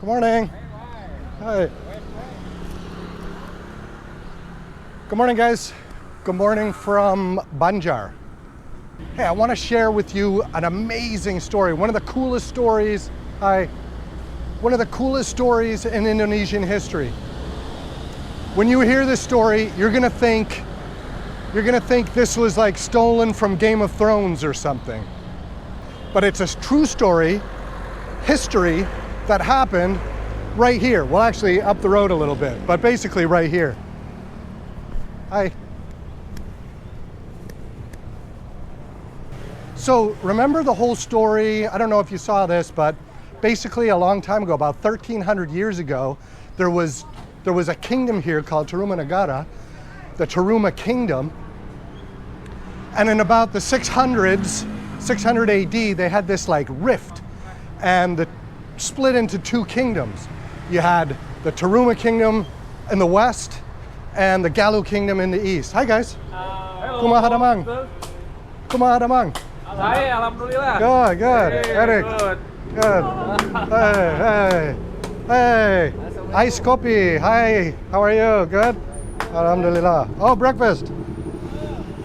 Good morning. Hi. Good morning, guys. Good morning from Banjar. Hey, I want to share with you an amazing story. One of the coolest stories. One of the coolest stories in Indonesian history. When you hear this story, you're gonna think this was like stolen from Game of Thrones or something. But it's a true story, history that happened right here. Well, actually up the road a little bit, but basically right here. Hi. So remember the whole story? I don't know if you saw this, but basically a long time ago, about 1,300 years ago, there was a kingdom here called Manarah, the King Kingdom. And in about the 600s, 600 AD, they had this like rift and split into two kingdoms. You had the King Kingdom in the west and the Galuh Kingdom in the east. Hi guys. Kumaha damang? Kumaha damang? Hai, alhamdulillah. Good, good. Eric. Good. Hey, hey. Hey. Ice kopi. Hi. How are you? Good? Alhamdulillah. Oh, breakfast.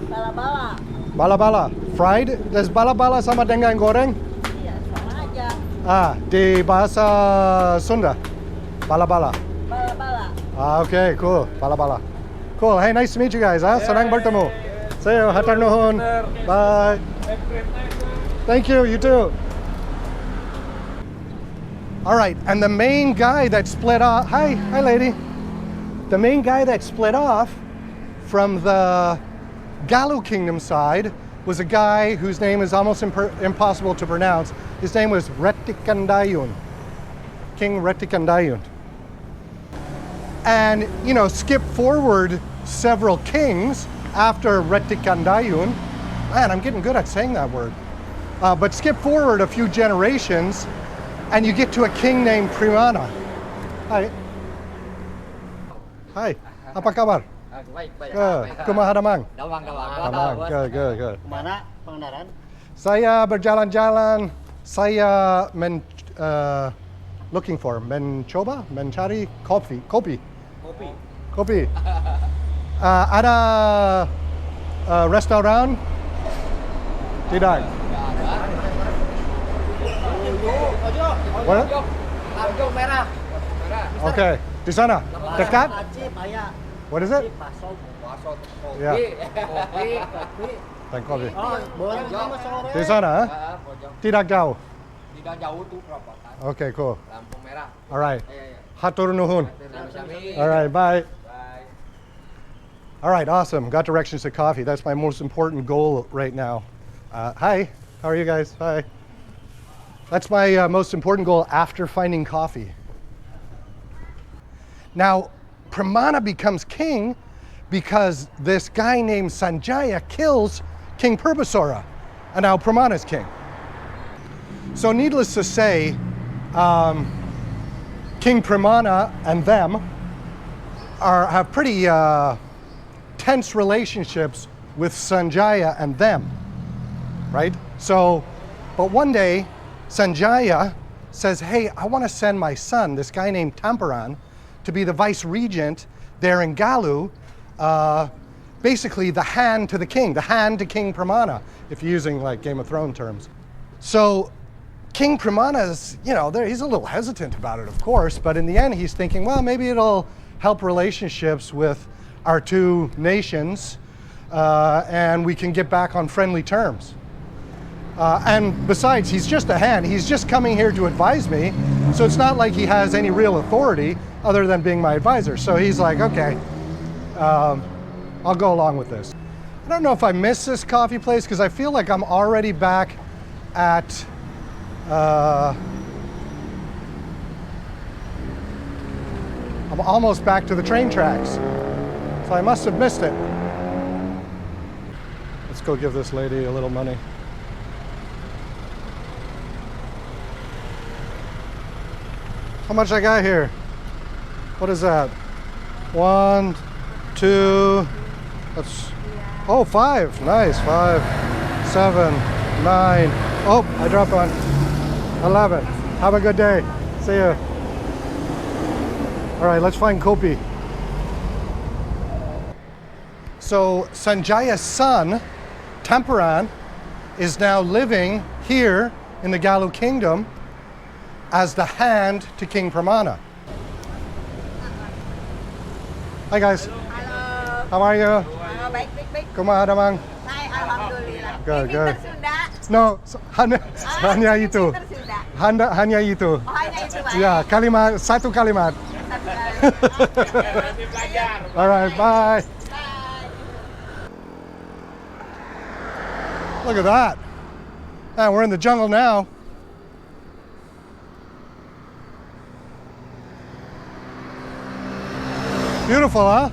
Bala-bala. Bala-bala. Fried? Does bala-bala sama dengan goreng? Iya, sama aja. Di bahasa Sunda. Bala-bala. Bala-bala. Okay, cool. Bala-bala. Cool. Hey, nice to meet you guys. Senang bertemu. See you. Hatur nuhun. Bye. Thank you. You too. All right, and the main guy that split off. Hi lady. The main guy that split off from the Galuh Kingdom side was a guy whose name is almost impossible to pronounce. His name was Rettikandayun, King Rettikandayun. And, you know, skip forward several kings after Rettikandayun. Man, I'm getting good at saying that word. But skip forward a few generations and you get to a king named Manarah. Hi. Hi. Apa kabar? Baik, baik. Kumaha damang? Damang. Good. Kemana pengendaraan? Saya berjalan-jalan. Saya mencari kopi. Ada restoran? Tidak. What? Argo merah. Okay, di sana. Dekat? What is it? Yeah. Dan kopi. Di sana, huh? Tidak jauh. Tidak jauh tuh perapatan. Okay, cool. Lampu merah. All right. Hatur nuhun. All right, bye. All right, awesome. Got directions to coffee. That's my most important goal right now. Hi, how are you guys? Hi. That's my most important goal after finding coffee. Now, Manarah becomes king because this guy named Sanjaya kills King Purbasara, and now Manarah is king. So needless to say, King Manarah and them have pretty tense relationships with Sanjaya and them, right? So, but one day, Sanjaya says, hey, I want to send my son, this guy named Tamparan, to be the vice regent there in Galuh, basically the hand to the king, the hand to King Manarah, if you're using like Game of Thrones terms. So King Manarah is, you know, he's a little hesitant about it, of course, but in the end he's thinking, well, maybe it'll help relationships with our two nations and we can get back on friendly terms. And besides, he's just a hand. He's just coming here to advise me. So it's not like he has any real authority other than being my advisor. So he's like, okay, I'll go along with this. I don't know if I miss this coffee place because I feel like I'm already back at, I'm almost back to the train tracks. So I must have missed it. Let's go give this lady a little money. How much I got here? What is that? 1, 2, that's, oh, 5, nice, 5, 7, 9, oh, I dropped one, 11. Have a good day, see you. All right, let's find Kopi. So Sanjaya's son, Temperan, is now living here in the Galuh Kingdom as the hand to King Pramana. Hi guys. Halo. How are you? Halo, baik, baik, baik. Kumaha damang? Hai, alhamdulillah. Good, Ini good. Sunda. No, hanya Ini itu. Sunda. Hanya itu. Oh, hanya itu, Pak. Ya, kalimat, satu kalimat. All right, bye. Bye. Look at that. Man, we're in the jungle now. Beautiful, huh?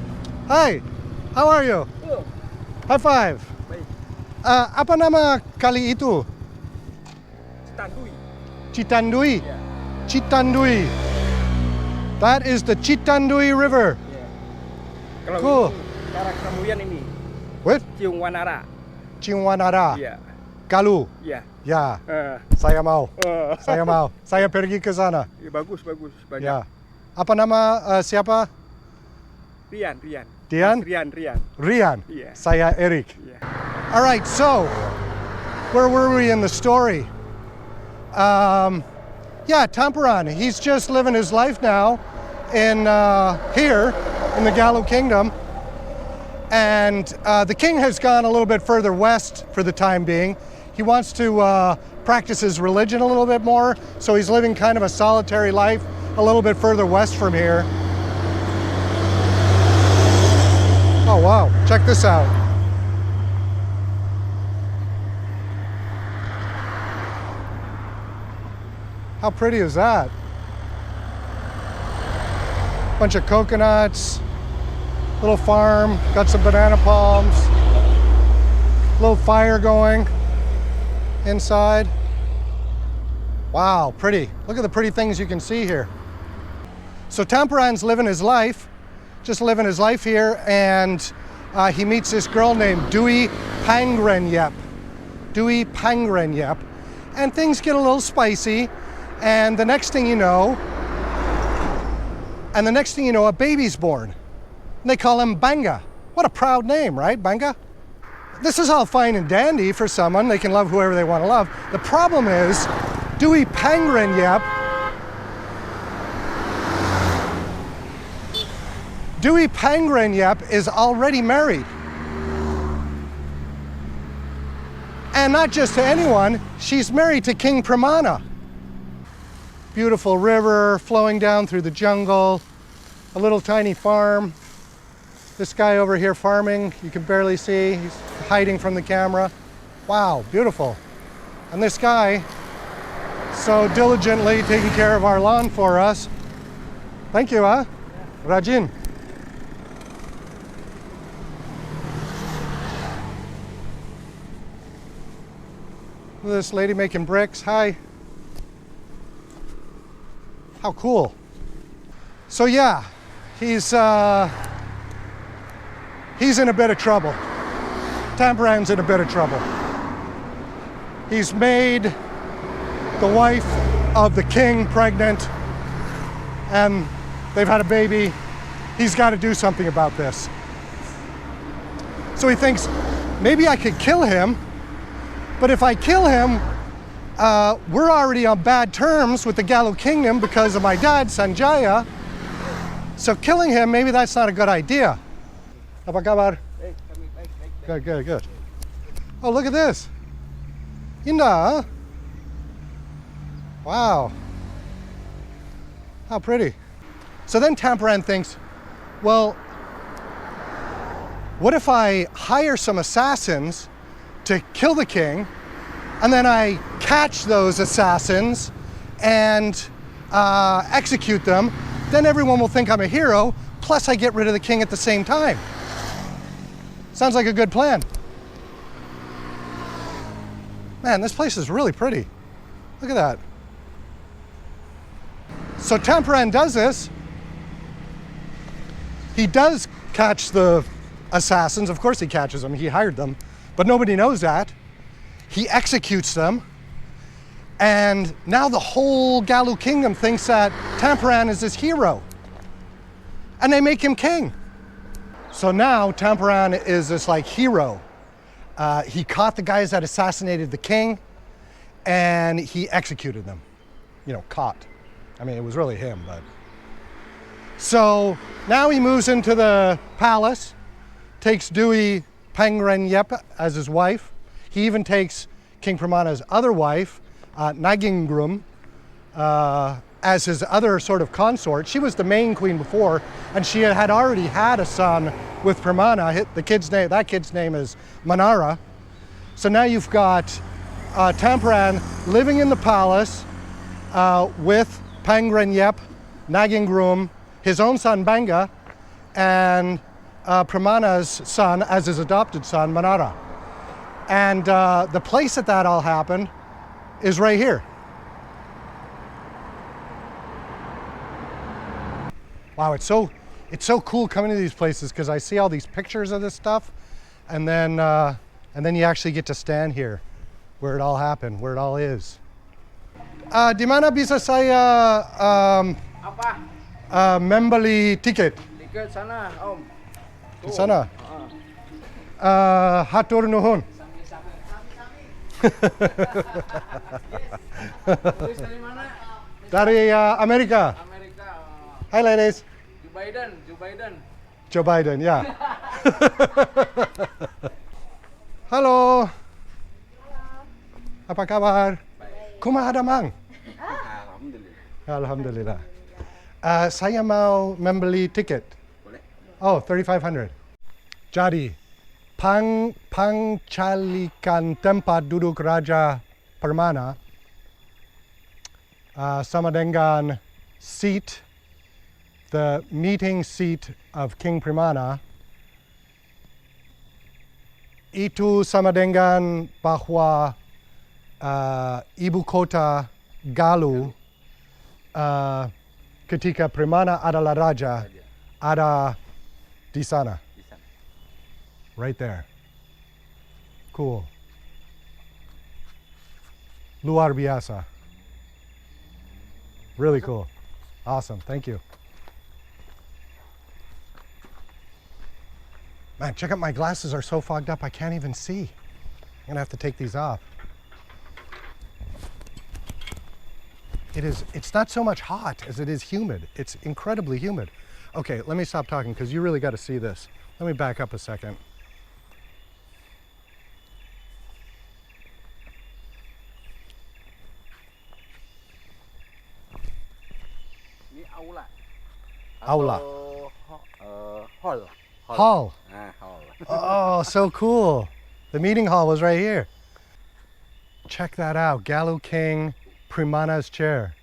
Hi, how are you? High five. Apa nama kali itu? Citanduy. Citanduy. Citanduy. That is the Citanduy River. Kalau Cool. ini Karangkamulyan ini. What? Ciung Manarah. Ciung Manarah. Iya. Galuh. Iya. Ya, Eh, saya mau. Saya mau. Saya pergi ke sana. iya, bagus, bagus. Banyak. Ya. Apa nama siapa? Rian. Dian? Mas Rian. Rian. Iya. Saya Eric. Iya. All right, so where were we in the story? Yeah, Temperan. He's just living his life now in here in the Galuh Kingdom, and the king has gone a little bit further west for the time being. He wants to practice his religion a little bit more, so he's living kind of a solitary life a little bit further west from here. Oh wow, check this out. How pretty is that? Bunch of coconuts, little farm, got some banana palms, little fire going inside. Wow, pretty. Look at the pretty things you can see here. So Temperan's living his life, just living his life here, and he meets this girl named Dui Pangrenyep. Dui Pangrenyep. And things get a little spicy, and the next thing you know, a baby's born. And they call him Banga. What a proud name, right, Banga? This is all fine and dandy for someone. They can love whoever they want to love. The problem is, Dui Pangrenyep is already married. And not just to anyone, she's married to King Pramana. Beautiful river flowing down through the jungle, a little tiny farm. This guy over here farming, you can barely see, he's hiding from the camera. Wow, beautiful. And this guy, so diligently taking care of our lawn for us. Thank you, huh? Rajin. Look at this lady making bricks. Hi. How cool. So yeah, he's in a bit of trouble. Temperan's in a bit of trouble. He's made the wife of the king pregnant, and they've had a baby. He's got to do something about this. So he thinks, maybe I could kill him, but if I kill him, we're already on bad terms with the Galuh Kingdom because of my dad, Sanjaya. So killing him, maybe that's not a good idea. Apa kabar? Good, good, good. Oh, look at this. Indah, huh? Wow. How pretty. So then Temperan thinks, well, what if I hire some assassins to kill the king, and then I catch those assassins and execute them? Then everyone will think I'm a hero, plus I get rid of the king at the same time. Sounds like a good plan. Man, this place is really pretty. Look at that. So Temperan does this. He does catch the assassins. Of course he catches them, he hired them, but nobody knows that. He executes them, and now the whole Galuh Kingdom thinks that Temperan is his hero. and they make him king. So now Tampuran is this like hero. He caught the guys that assassinated the king, and he executed them. You know, caught. I mean, it was really him, but. So now he moves into the palace, takes Dewey Pangrenyep as his wife. He even takes King Pramana's other wife, Nagingrum, as his other sort of consort. She was the main queen before, and she had already had a son with Pramana. That kid's name is Manarah. So now you've got Tampuran living in the palace with Pangrenyep, Nagingrum, his own son Banga, and Pramana's son as his adopted son, Manarah. And the place that all happened is right here. Wow, it's so cool coming to these places because I see all these pictures of this stuff, and then you actually get to stand here where it all happened, where it all is. Di mana bisa saya Apa? membeli tiket? Tiket sana, Om. Di sana. Hatur nuhun. Tulis dari mana? Dari Amerika. Amerika. Hi ladies. Joe Biden. Joe Biden, yeah. Halo. Apa kabar? Kumaha damang? Alhamdulillah. Alhamdulillah. Saya mau membeli tiket. Boleh? Oh, 3,500. Jadi, pangcalikan tempat duduk Raja Pramana sama dengan seat, the meeting seat of King Pramana, itu sama dengan bahwa ibu kota Galuh ketika Pramana adalah raja ada di sana. Right there. Cool. Luar biasa. Really cool. Awesome. Thank you. Man, check out, my glasses are so fogged up I can't even see. I'm gonna have to take these off. It's not so much hot as it is humid. It's incredibly humid. Okay, let me stop talking because you really got to see this. Let me back up a second. Ini aula. Aula. Hall. Hall. Hall. Oh, so cool. The meeting hall was right here. Check that out. Galuh King Pramana's chair.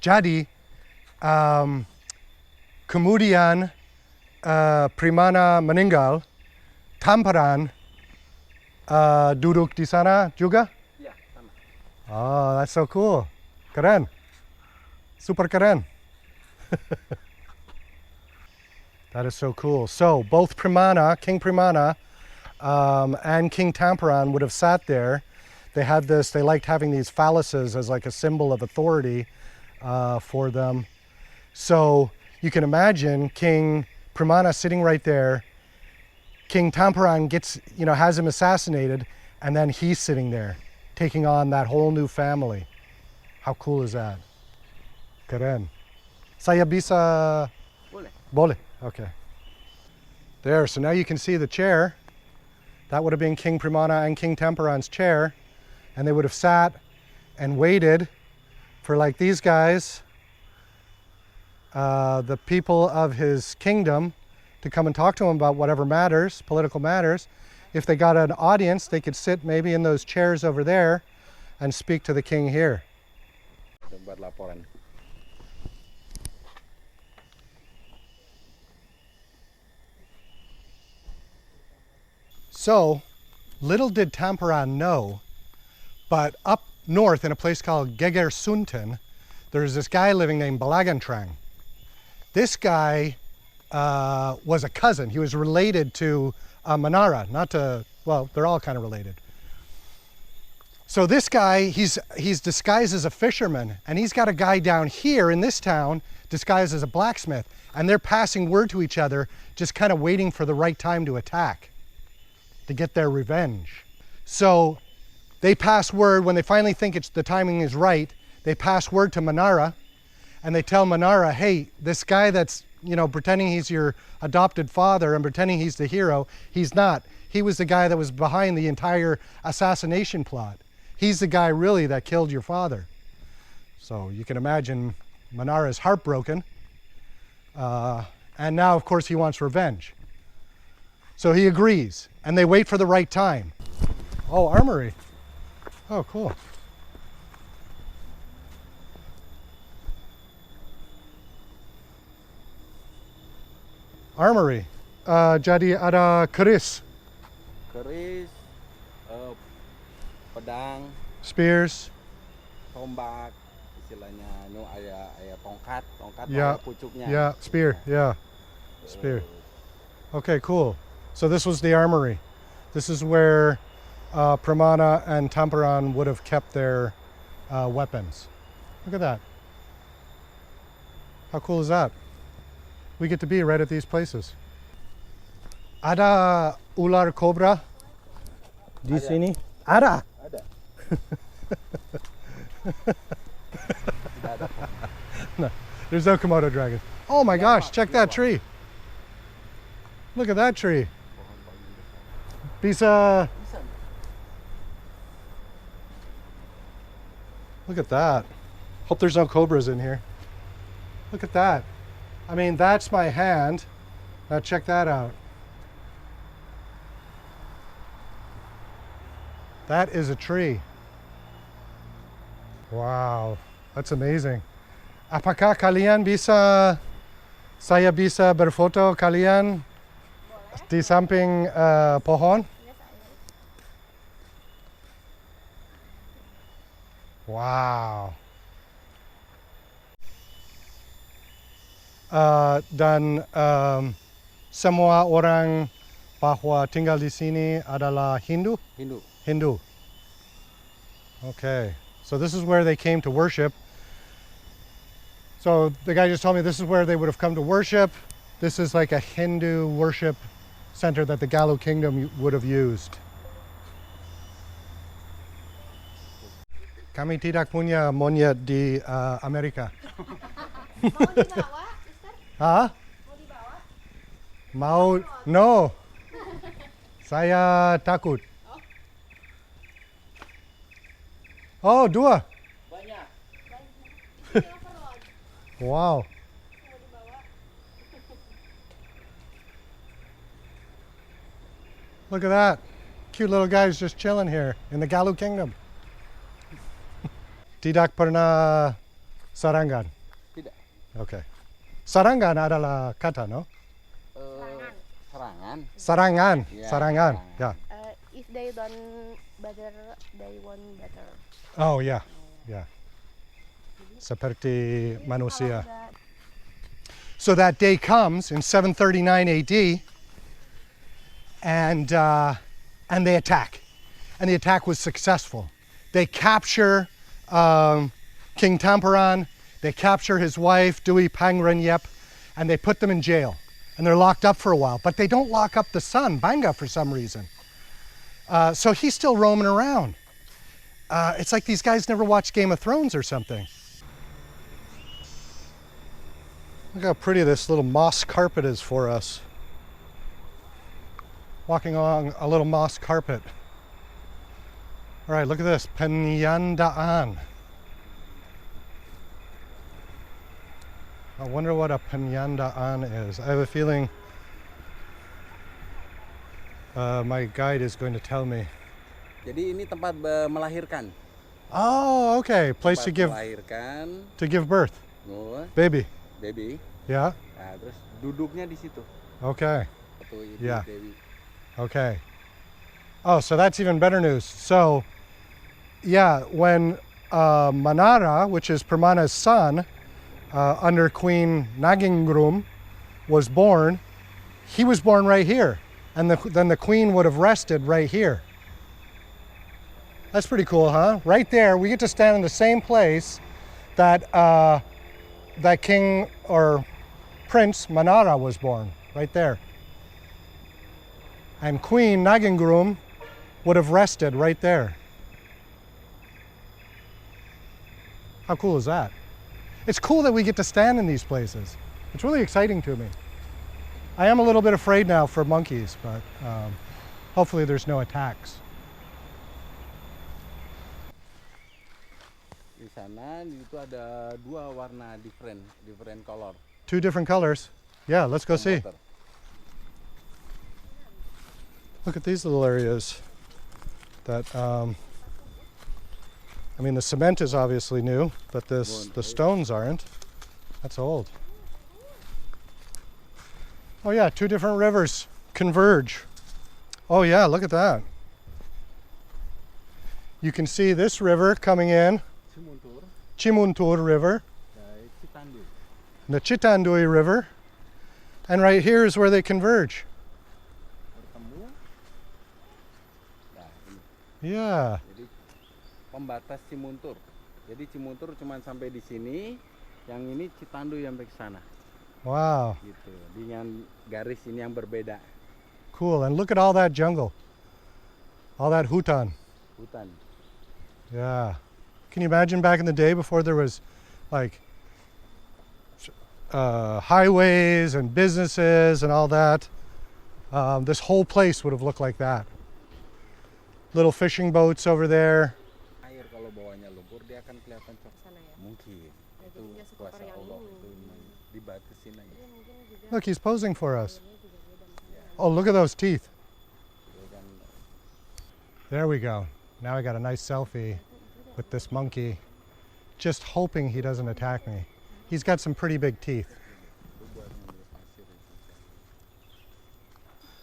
Jadi, kemudian Pramana meninggal, Tampuran duduk di sana juga? Ya, sama. Oh, that's so cool. Keren. Super keren. That is so cool. So both Pramana, King Pramana, and King Tampuran would have sat there. They had this, they liked having these phalluses as like a symbol of authority for them. So you can imagine King Pramana sitting right there. King Tampuran has him assassinated, and then he's sitting there, taking on that whole new family. How cool is that? Keren. Saya bisa? Boleh. Boleh. Okay. There, so now you can see the chair. That would have been King Pramana and King Tampuran's chair. And they would have sat and waited for, like these guys, the people of his kingdom, to come and talk to him about whatever matters, political matters. If they got an audience, they could sit maybe in those chairs over there and speak to the king here. Buat laporan. So, little did Tampuran know, but up north in a place called Geger Sunten, there's this guy living named Balagantrang. This guy was a cousin. He was related to Manarah, they're all kind of related. So this guy, he's disguised as a fisherman, and he's got a guy down here in this town disguised as a blacksmith, and they're passing word to each other, just kind of waiting for the right time to attack, to get their revenge. So they pass word, when they finally think the timing is right, they pass word to Manarah, and they tell Manarah, hey, this guy that's, you know, pretending he's your adopted father and pretending he's the hero, he's not. He was the guy that was behind the entire assassination plot. He's the guy really that killed your father. So you can imagine Manarah is heartbroken. And now, of course, he wants revenge. So he agrees, and they wait for the right time. Oh, armory. Oh, cool. Armory. Jadi ada keris, Keris, pedang, spears. tombak, istilahnya aya tongkat Yeah, ada pucuknya. yeah, spear, yeah, spear. Okay, cool. So this was the armory. This is where Pramana and Tamparan would have kept their weapons. Look at that. How cool is that? We get to be right at these places. Ada ular cobra di sini? Ada. Ada. No, there's no Komodo dragon. Oh my gosh, check that tree. Look at that tree. Bisa. Look at that. Hope there's no cobras in here. Look at that. I mean, that's my hand. Now check that out. That is a tree. Wow, that's amazing. Apakah kalian bisa, saya bisa berfoto kalian di samping pohon? Wow. Dan semua orang bahwa tinggal di sini adalah Hindu? Hindu. Okay, so this is where they came to worship. So the guy just told me this is where they would have come to worship. This is like a Hindu worship center that the Galuh Kingdom would have used. Kami tidak punya monyet di Amerika. Mau dibawa, Mister? Hah? Mau dibawa? Mau? No. Saya takut. Oh, dua. Banyak. Ini overload. Wow. Mau dibawa? Look at that. Cute little guys just chilling here in the Galuh Kingdom. Tidak pernah sarangan. Tidak. Okay. Sarangan adalah kata, no? Serangan. Sarangan. Yeah, Sarangan. sarangan. Yeah. If they don't better, they want better. Oh, yeah. Yeah. Seperti manusia. So that day comes in 739 AD, and they attack. And the attack was successful. They capture King Tamparan, they capture his wife, Dui Pangrenyep, and they put them in jail. And they're locked up for a while, but they don't lock up the son, Banga, for some reason. So he's still roaming around. It's like these guys never watched Game of Thrones or something. Look how pretty this little moss carpet is for us. Walking along a little moss carpet. All right, look at this, penyandaan. I wonder what a penyandaan is. I have a feeling my guide is going to tell me. Jadi ini tempat melahirkan. Oh, okay. Place to give melahirkan. birth. Oh, Baby. baby. Yeah. Nah, terus duduknya di situ. Okay. Atau ibu Yeah. Dewi. Okay. Oh, so that's even better news. So, yeah, when Manarah, which is Pramana's son, under Queen Nagingrum, was born, he was born right here. And then the queen would have rested right here. That's pretty cool, huh? Right there, we get to stand in the same place that that King or Prince Manarah was born, right there. And Queen Nagingrum would have rested right there. How cool is that? It's cool that we get to stand in these places. It's really exciting to me. I am a little bit afraid now for monkeys, but hopefully there's no attacks. Di sana itu ada dua warna different color. Two different colors. Yeah, let's go see. Look at these little areas that, I mean, the cement is obviously new, but the stones aren't. That's old. Oh yeah, two different rivers converge. Oh yeah, look at that. You can see this river coming in, Cimuntur River, the Citanduy River, and right here is where they converge. Yeah. Jadi pembatas Cimuntur. Jadi Cimuntur cuma sampai di sini, yang ini Citanduy sampai ke sana. Wow. Gitu. Dengan garis ini yang berbeda. Cool. And look at all that jungle. All that hutan. Hutan. Yeah. Can you imagine back in the day before there was like highways and businesses and all that? This whole place would have looked like that. Little fishing boats over there. Air kalau bawahnya lumpur dia akan kelihatan coklat. Mungkin. Itu kuasa Allah itu dibatasin aja. Look, he's posing for us. Oh, look at those teeth. There we go. Now I got a nice selfie with this monkey, just hoping he doesn't attack me. He's got some pretty big teeth.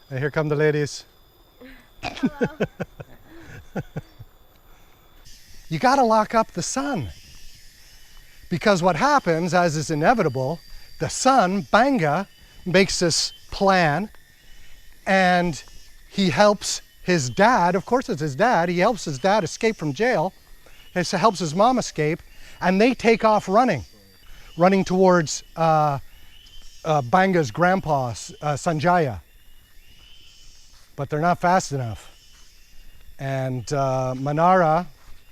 And here come the ladies. You got to lock up the sun. Because what happens, as is inevitable, the son, Banga, makes this plan and he helps his dad, of course it's his dad, he helps his dad escape from jail, he helps his mom escape, and they take off running towards Banga's grandpa, Sanjaya. But they're not fast enough. And Manarah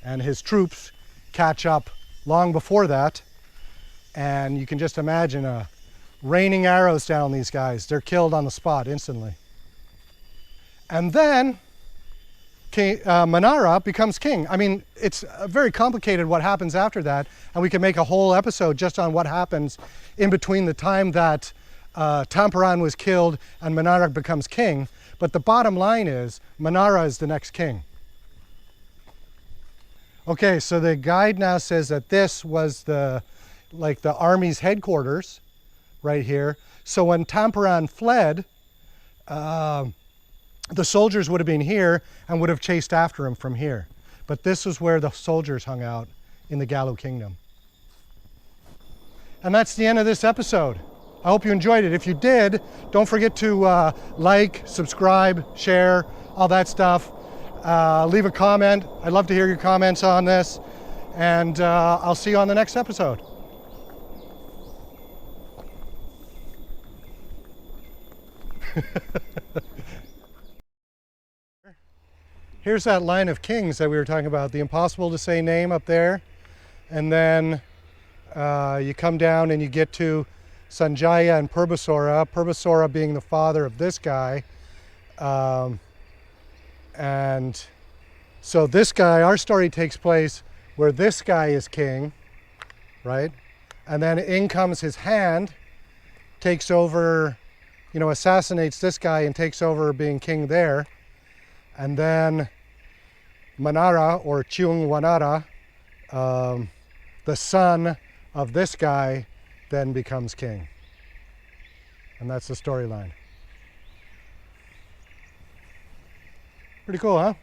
and his troops catch up long before that, and you can just imagine raining arrows down these guys. They're killed on the spot instantly. And then Manarah becomes king. I mean, it's very complicated what happens after that, and we can make a whole episode just on what happens in between the time that Tamparan was killed and Manarah becomes king. But the bottom line is, Manarah is the next king. Okay, so the guide now says that this was the army's headquarters right here. So when Tamparan fled, the soldiers would have been here and would have chased after him from here. But this was where the soldiers hung out in the Galuh Kingdom. And that's the end of this episode. I hope you enjoyed it. If you did, don't forget to like, subscribe, share, all that stuff. Leave a comment. I'd love to hear your comments on this. And I'll see you on the next episode. Here's that line of kings that we were talking about, the impossible to say name up there. And then you come down and you get to Sanjaya and Purbasora, Purbasora being the father of this guy. And so this guy, our story takes place where this guy is king, right? And then in comes his hand, takes over, you know, assassinates this guy and takes over being king there. And then Manarah, or Ciung Wanara, the son of this guy, then becomes king. And that's the storyline. Pretty cool, huh?